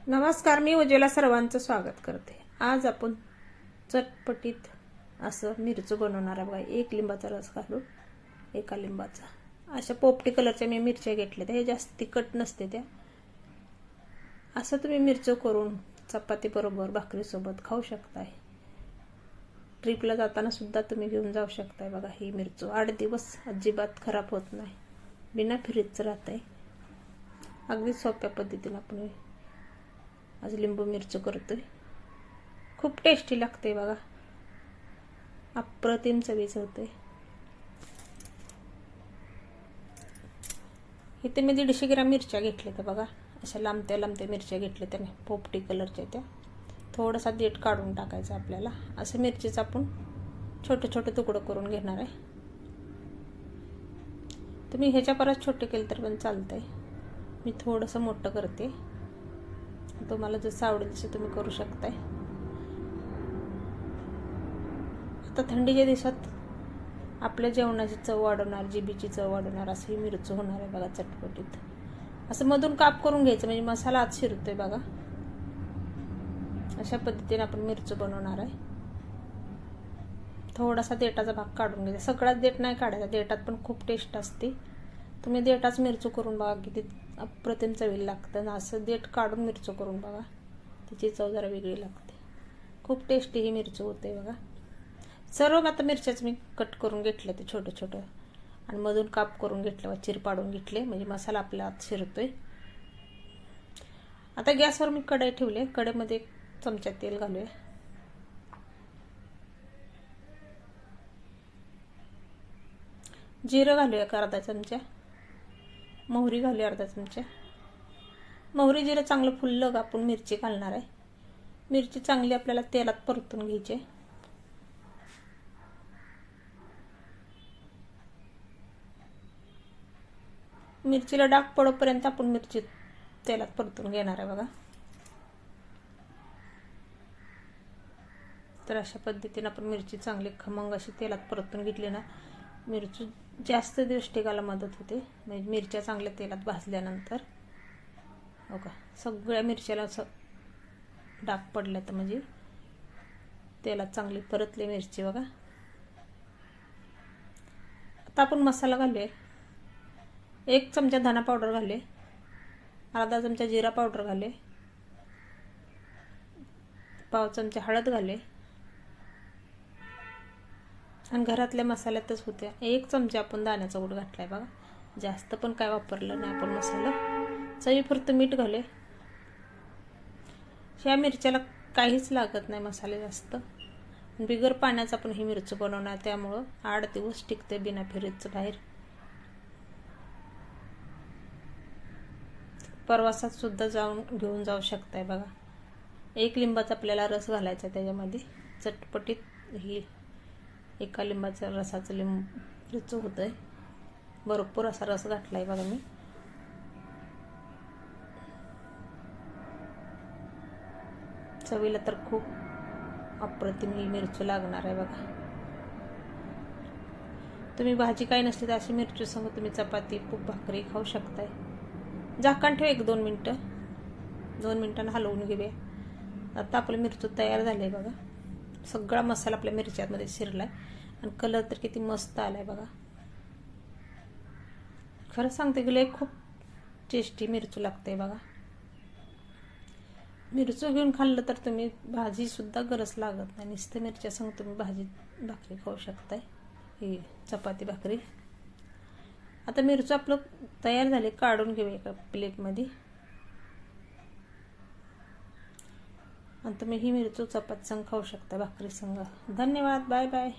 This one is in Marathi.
नमस्कार, मी उज्ज्वला सर्वांचं स्वागत करते। आज आपण चटपटीत असं मिरचू बनवणार आहे बघा। एक लिंबाचा रस घालून एका लिंबाचा अशा पोपटी कलरच्या मी मिरच्या घेतल्या, हे जास्त तिखट नसते त्या। असं तुम्ही मिरचू करून चपाती बरोबर भाकरी सोबत खाऊ शकताय। ट्रिपला जाताना सुद्धा तुम्ही घेऊन जाऊ शकताय बघा। ही मिरचू 8 दिवस अजिबात खराब होत नाही, बिना फ्रीजचं राहते। अगदी सोप्या पद्धतीने आपण आज लिंबू मिरची करतोय। खूप टेस्टी लागते बघा, अप्रतिम चवीचं होते। इथे मी 150 ग्रॅम मिरच्या घेतल्या त्या बघा। अशा लांबत्या लांबत्या मिरच्या घेतल्या त्याने, पोपटी कलरच्या त्या। थोडासा देठ काढून टाकायचा आपल्याला। असं मिरचीचं आपण छोटे छोटे तुकडे करून घेणार आहे। तुम्ही ह्याच्या परत छोटे केले तर पण चालतंय, मी थोडंसं मोठं करते। तुम्हाला जसं आवडेल तसं तुम्ही करू शकताय। आता थंडीच्या दिवसात आपल्या जेवणाची चव वाढवणार, जिभेची चव वाढवणार असं ही मिरचू होणार आहे बघा चटपटीत। असं मधून काप करून घ्यायचं म्हणजे मसाला आत शिरतोय बघा। अशा पद्धतीने आपण मिरचू बनवणार आहे। थोडासा देठाचा भाग काढून घ्यायचा, सगळाच देठ नाही काढायचा, देठात पण खूप टेस्ट असते। तुम्ही देठाच मिरचू करून बघा, किती अप्रतिम चवीला लागतं। असं देठ काढून मिरचू करून बघा, तिची चव जरा वेगळी लागते। खूप टेस्टी ही मिरचू होते बघा। सर्व आता मिरच्याच मी कट करून घेतले ते छोटे छोटे, आणि मधून काप करून घेतले, चिर पाडून घेतले म्हणजे मसाला आपल्या आत शिरतोय। आता गॅसवर मी कढई ठेवले, कढईमध्ये 1 चमचा तेल घालूया। जिरं घालूया अर्धा चमचा, मोहरी घालूया अर्धा चमचा। मोहरी जिरं चांगलं फुललं का आपण मिरची घालणार आहे। मिरची चांगली आपल्याला तेलात परतून घ्यायची। मिरचीला डाग पडोपर्यंत आपण मिरची तेलात परतून घेणार आहे बघा। तर अशा पद्धतीने आपण मिरची चांगली खमंग अशी तेलात परतून घेतली ना, मिरची जास्त दिवस टिकायला मदत होते। म्हणजे मिरच्या चांगल्या तेलात भाजल्यानंतर हो का, सगळ्या मिरच्याला असं डाग पडले तर म्हणजे तेलात चांगली परतली मिरची बघा। आता आपण मसाला घालूया। 1 चमचा धना पावडर घाले, अर्धा चमचा जिरा पावडर घाले, पाव चमचा हळद घाले, आणि घरातल्या मसाल्यातच होत्या 1 चमचा आपण दाण्याचा कूट घातलाय बघा। जास्त पण काय वापरलं नाही आपण मसाला। चवीपुरतं मीठ घाले। ह्या मिरच्याला काहीच लागत नाही मसाले जास्त, बिगर पाण्याचा आपण ही मिरची बनवणार, त्यामुळं 8 दिवस टिकते बिना फ्रीजचं बाहेर। प्रवासात सुद्धा घेऊन जाऊ शकताय बघा। 1 लिंबाचा आपल्याला रस घालायचा त्याच्यामध्ये, चटपटीत ही एका लिंबाच्या रसाचं मिरचू होतंय। भरपूर असा रस घातलाय बघा मी। चवीला तर खूप अप्रतिम ही मिरची लागणार आहे बघा। तुम्ही भाजी काही नसली तर अशी मिरची संग तुम्ही चपाती भाकरी खाऊ शकताय। झाकण ठेव 1-2 मिनिटं, 2 मिनिटांनी हलवून घेऊया। आता आपलं मिरचू तयार झालंय बघा। सगळा मसाला आपल्या मिरच्यामध्ये शिरलाय आणि कलर तर किती मस्त आलाय बघा। खरं सांगते की लय खूप टेस्टी मिरचू लागते बघा। मिरचू घेऊन खाल्लं तर तुम्ही भाजी सुद्धा गरज लागत नाही, नुसतं मिरच्या संग तुम्ही भाजी भाकरी खाऊ शकताय, ही चपाती भाकरी। आता मिरचू आपलं तयार झाले, काढून घेऊया एका प्लेटमध्ये। आणि तुम्ही ही मिरचू चपाती संग खाऊ शकता, भाकरी संग। धन्यवाद, बाय बाय।